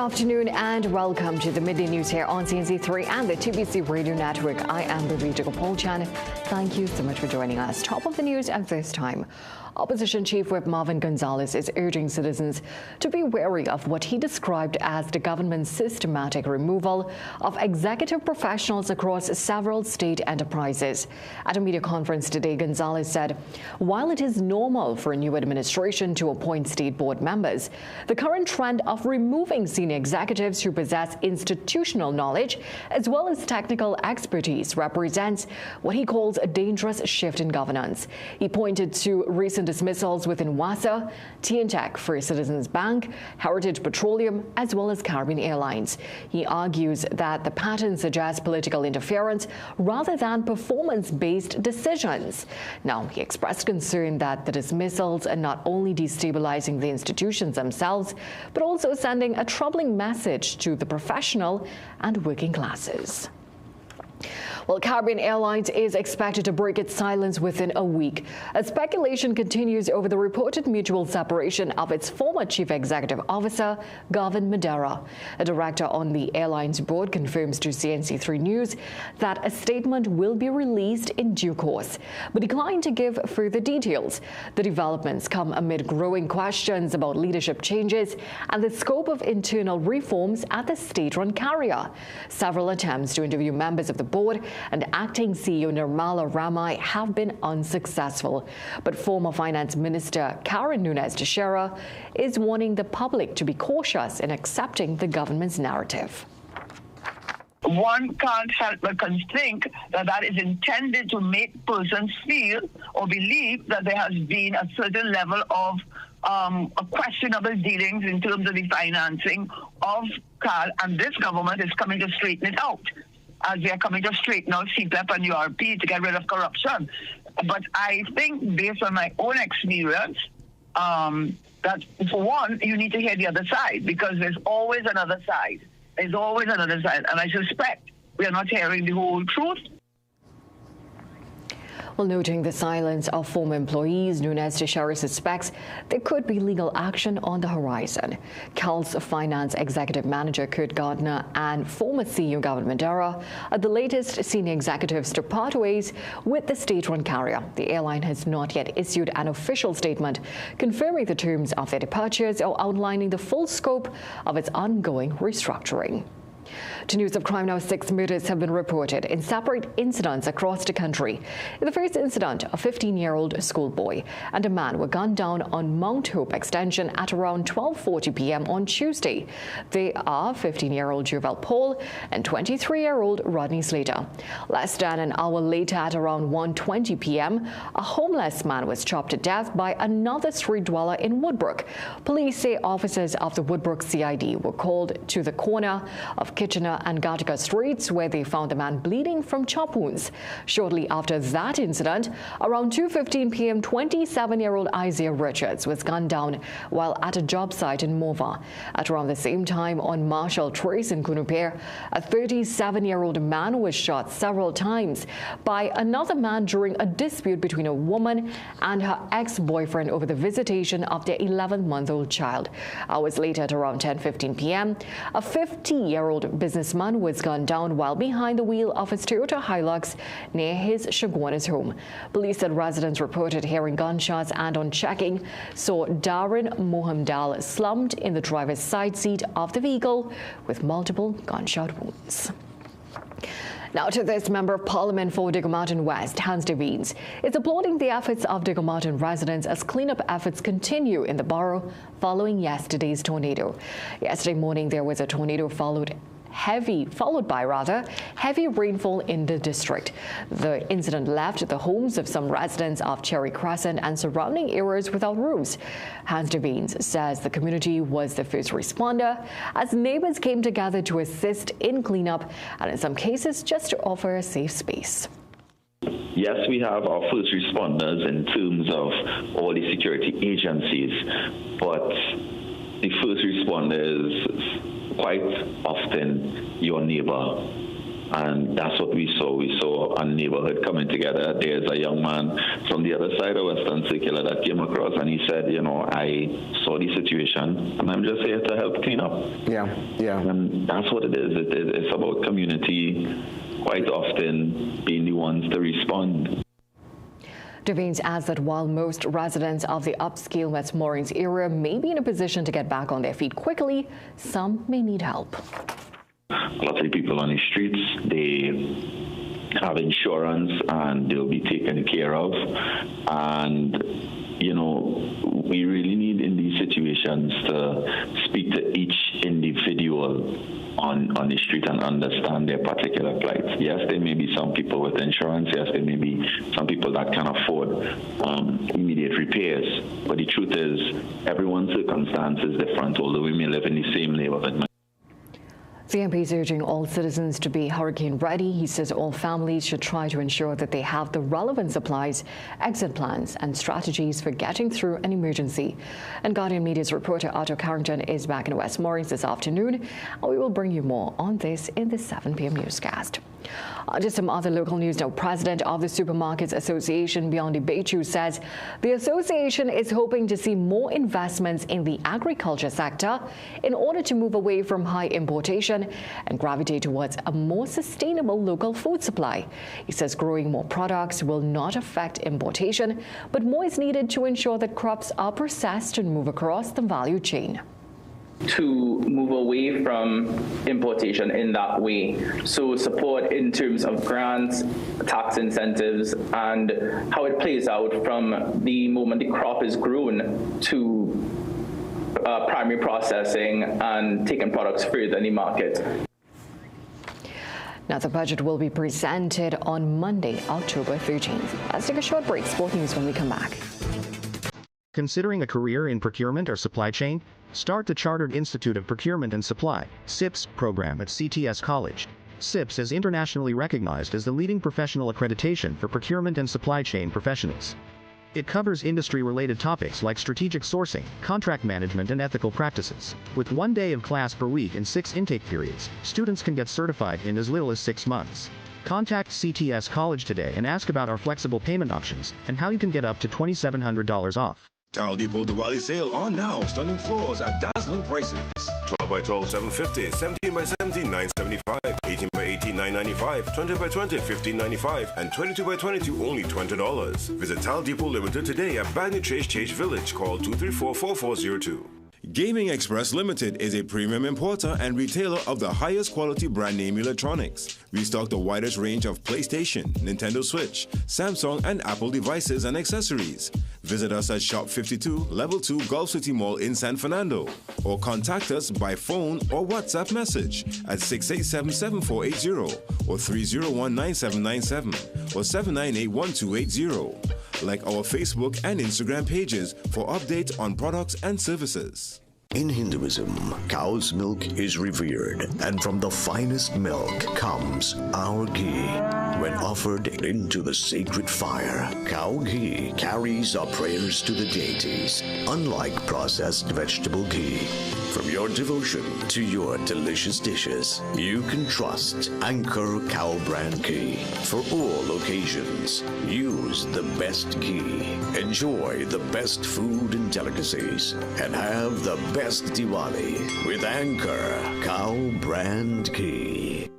afternoon and welcome to the Midday News here on CNC3 and the TBC Radio Network. I am Bhavita Gopalchan. Thank you so much for joining us. Top of the news at this time. Opposition Chief Whip Marvin Gonzalez is urging citizens to be wary of what he described as the government's systematic removal of executive professionals across several state enterprises. At a media conference today, Gonzalez said, while it is normal for a new administration to appoint state board members, the current trend of removing senior executives who possess institutional knowledge as well as technical expertise represents what he calls a dangerous shift in governance. He pointed to recent dismissals within WASA, TNTech, First Citizens Bank, Heritage Petroleum, as well as Caribbean Airlines. He argues that the pattern suggests political interference rather than performance-based decisions. Now, he expressed concern that the dismissals are not only destabilizing the institutions themselves, but also sending a troubling message to the professional and working classes. Well, Caribbean Airlines is expected to break its silence within a week as speculation continues over the reported mutual separation of its former chief executive officer, Gavin Madeira. A director on the airline's board confirms to CNC3 News that a statement will be released in due course, but declined to give further details. The developments come amid growing questions about leadership changes and the scope of internal reforms at the state-run carrier. Several attempts to interview members of the board and acting CEO Nirmala Ramai have been unsuccessful. But former Finance Minister Karen Nunes Teixeira is warning the public to be cautious in accepting the government's narrative. One can't help but think that that is intended to make persons feel or believe that there has been a certain level of questionable dealings in terms of the financing of CAL, and this government is coming to straighten it out, as they are coming to straighten out CPEP and URP to get rid of corruption. But I think, based on my own experience, that for one, you need to hear the other side, because there's always another side. There's always another side, and I suspect we are not hearing the whole truth. Well, noting the silence of former employees, Nunes Teixeira suspects there could be legal action on the horizon. CAL's finance executive manager Kurt Gardner and former CEO Gavin Madeira are the latest senior executives to part ways with the state-run carrier. The airline has not yet issued an official statement confirming the terms of their departures or outlining the full scope of its ongoing restructuring. To news of crime now, 6 murders have been reported in separate incidents across the country. In the first incident, a 15-year-old schoolboy and a man were gunned down on Mount Hope Extension at around 12:40 p.m. on Tuesday. They are 15-year-old Juval Paul and 23-year-old Rodney Slater. Less than an hour later, at around 1:20 p.m., a homeless man was chopped to death by another street dweller in Woodbrook. Police say officers of the Woodbrook CID were called to the corner of Kitchener and Gattaca streets, where they found the man bleeding from chop wounds. Shortly after that incident, around 2:15 p.m., 27-year-old Isaiah Richards was gunned down while at a job site in Mova. At around the same time, on Marshall Trace in Cunupere, a 37-year-old man was shot several times by another man during a dispute between a woman and her ex-boyfriend over the visitation of their 11-month-old child. Hours later, at around 10:15 p.m., a 50-year-old businessman was gunned down while behind the wheel of his Toyota Hilux near his Chaguanas home. Police said residents reported hearing gunshots and, on checking, saw Darren Mohamdal slumped in the driver's side seat of the vehicle with multiple gunshot wounds. Now to this, Member of Parliament for Diego Martin West, Hans de Wiens, is applauding the efforts of Diego Martin residents as cleanup efforts continue in the borough following yesterday's tornado. Yesterday morning, there was a tornado followed by heavy rainfall in the district. The incident left the homes of some residents of Cherry Crescent and surrounding areas without roofs. Hans de Wiens says the community was the first responder as neighbors came together to assist in cleanup and in some cases just to offer a safe space. Yes, we have our first responders in terms of all the security agencies, but the first responder is quite often your neighbor. And that's what we saw. We saw a neighborhood coming together. There's a young man from the other side of Western Circular that came across, and he said, I saw the situation, and I'm just here to help clean up. Yeah. And that's what it is. It's about community, quite often being the ones to respond. Devines adds that while most residents of the upscale West Moreans area may be in a position to get back on their feet quickly, some may need help. A lot of the people on the streets, they have insurance and they'll be taken care of. And, we really need in these situations to speak to each individual on the street and understand their particular plight. Yes, there may be some people with insurance. Yes, there may be some people that can afford immediate repairs. But the truth is, everyone's circumstance is different, although we may live in the same neighborhood. The MP is urging all citizens to be hurricane ready. He says all families should try to ensure that they have the relevant supplies, exit plans and strategies for getting through an emergency. And Guardian Media's reporter Otto Carrington is back in West Moreans this afternoon, and we will bring you more on this in the 7 p.m. newscast. Just some other local news now. President of the Supermarkets Association, Beyond Bechu, says the association is hoping to see more investments in the agriculture sector in order to move away from high importation and gravitate towards a more sustainable local food supply. He says growing more products will not affect importation, but more is needed to ensure that crops are processed and move across the value chain. To move away from importation in that way. So support in terms of grants, tax incentives, and how it plays out from the moment the crop is grown to primary processing and taking products further in the market. Now, the budget will be presented on Monday, October 13th. Let's take a short break. Sport news when we come back. Considering a career in procurement or supply chain? Start the Chartered Institute of Procurement and Supply (CIPS) program at CTS College. CIPS is internationally recognized as the leading professional accreditation for procurement and supply chain professionals. It covers industry-related topics like strategic sourcing, contract management, and ethical practices. With 1 day of class per week and 6 intake periods, students can get certified in as little as 6 months. Contact CTS College today and ask about our flexible payment options and how you can get up to $2,700 off. Tile Depot Diwali sale on now. Stunning floors at dazzling prices. 12 by 12, $750. 17 by 17, $975. 18 by 18, $995. 20 by 20, $15.95. And 22 by 22, only $20. Visit Tile Depot Limited today at Bagney Chase Village. Call 234-4402. Gaming Express Limited is a premium importer and retailer of the highest quality brand name electronics. We stock the widest range of PlayStation, Nintendo Switch, Samsung, and Apple devices and accessories. Visit us at Shop 52, Level 2, Gulf City Mall in San Fernando, or contact us by phone or WhatsApp message at 687-7480 or 301-9797 or 798-1280. Like our Facebook and Instagram pages for updates on products and services. In Hinduism, cow's milk is revered, and from the finest milk comes our ghee. When offered into the sacred fire, cow ghee carries our prayers to the deities, unlike processed vegetable ghee. From your devotion to your delicious dishes, you can trust Anchor Cow Brand Ghee. For all occasions, use the best ghee. Enjoy the best food and delicacies, and have the best Diwali with Anchor Cow Brand Ghee.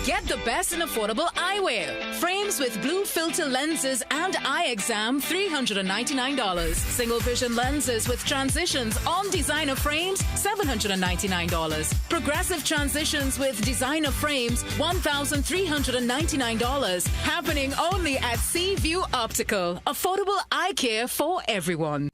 Get the best in affordable eyewear. Frames with blue filter lenses and eye exam, $399. Single vision lenses with transitions on designer frames, $799. Progressive transitions with designer frames, $1,399. Happening only at Seaview Optical. Affordable eye care for everyone.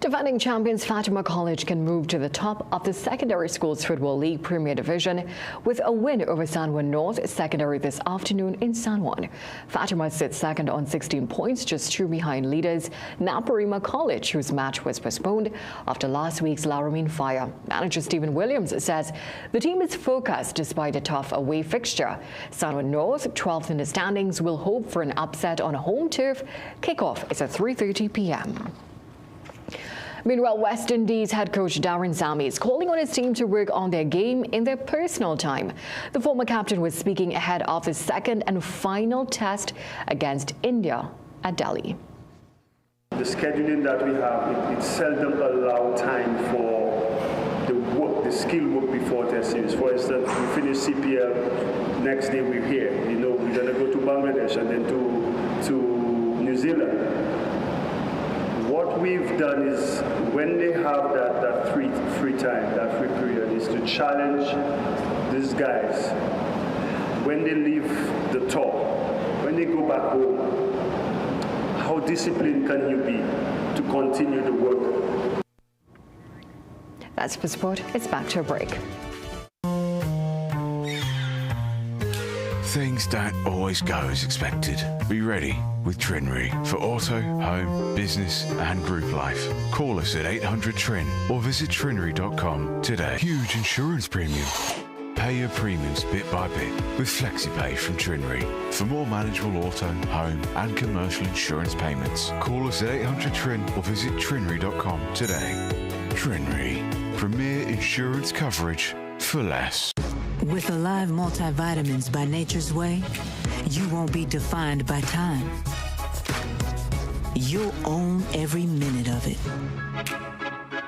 Defending champions Fatima College can move to the top of the Secondary Schools Football League Premier Division with a win over San Juan North Secondary this afternoon in San Juan. Fatima sits second on 16 points, just 2 behind leaders Naparima College, whose match was postponed after last week's Laramine fire. Manager Stephen Williams says the team is focused despite a tough away fixture. San Juan North, 12th in the standings, will hope for an upset on home turf. Kickoff is at 3:30 p.m. Meanwhile, West Indies head coach Darren Sammy is calling on his team to work on their game in their personal time. The former captain was speaking ahead of the second and final test against India at Delhi. The scheduling that we have, it seldom allows time for the skill work before test series. For instance, we finish CPL, next day we're here. You know, we're going to go to Bangladesh and then to New Zealand. What we've done is, when they have that free time, that free period, is to challenge these guys. When they leave the tour, when they go back home, how disciplined can you be to continue the work? That's for sport. It's back to a break. Things don't always go as expected. Be ready with Trinry for auto, home, business and group life. Call us at 800 TRIN or visit trinry.com today. Huge insurance premium. Pay your premiums bit by bit with FlexiPay from Trinry. For more manageable auto, home and commercial insurance payments, call us at 800 TRIN or visit trinry.com today. Trinry. Premier insurance coverage for less. With Alive multivitamins by Nature's Way, you won't be defined by time. You'll own every minute of it.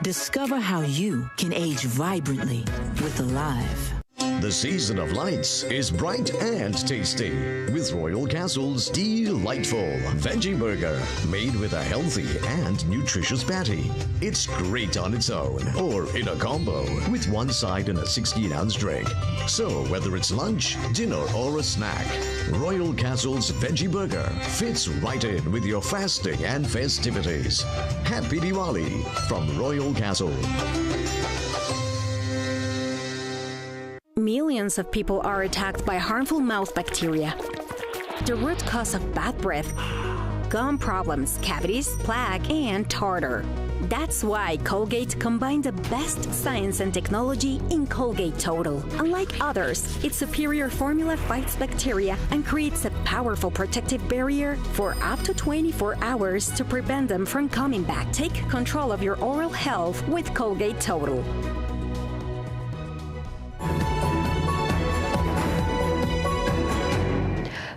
Discover how you can age vibrantly with Alive. The season of lights is bright and tasty with Royal Castle's delightful veggie burger made with a healthy and nutritious patty. It's great on its own or in a combo with one side and a 16-ounce drink. So whether it's lunch, dinner or a snack, Royal Castle's veggie burger fits right in with your fasting and festivities. Happy Diwali from Royal Castle. Millions of people are attacked by harmful mouth bacteria. The root cause of bad breath, gum problems, cavities, plaque, and tartar. That's why Colgate combined the best science and technology in Colgate Total. Unlike others, its superior formula fights bacteria and creates a powerful protective barrier for up to 24 hours to prevent them from coming back. Take control of your oral health with Colgate Total.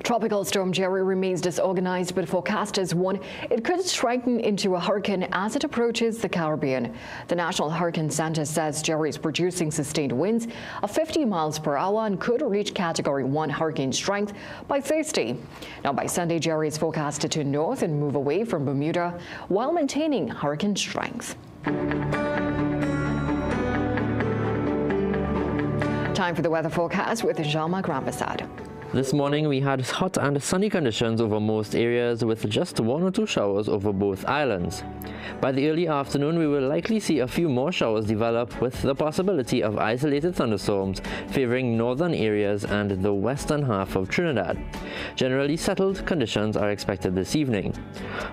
Tropical storm Jerry remains disorganized, but forecasters warn it could strengthen into a hurricane as it approaches the Caribbean. The National Hurricane Center says Jerry is producing sustained winds of 50 miles per hour and could reach Category 1 hurricane strength by Thursday. Now, by Sunday, Jerry is forecasted to north and move away from Bermuda while maintaining hurricane strength. Time for the weather forecast with Jean-Marc Rampersad. This morning we had hot and sunny conditions over most areas with just 1 or 2 showers over both islands. By the early afternoon we will likely see a few more showers develop with the possibility of isolated thunderstorms favoring northern areas and the western half of Trinidad. Generally settled conditions are expected this evening.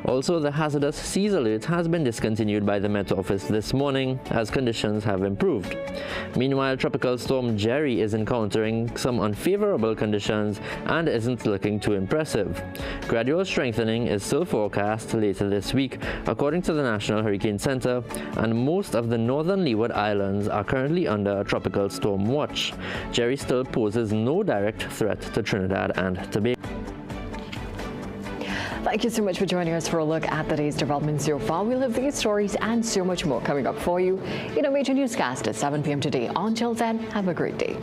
Also, the hazardous seas alert has been discontinued by the Met Office this morning as conditions have improved. Meanwhile, Tropical Storm Jerry is encountering some unfavorable conditions and isn't looking too impressive. Gradual strengthening is still forecast later this week, according to the National Hurricane Center, and most of the northern Leeward Islands are currently under a tropical storm watch. Jerry still poses no direct threat to Trinidad and Tobago. Thank you so much for joining us for a look at the day's developments so far. We'll have these stories and so much more coming up for you in a Midday Newscast at 7 p.m. today. Until then, have a great day.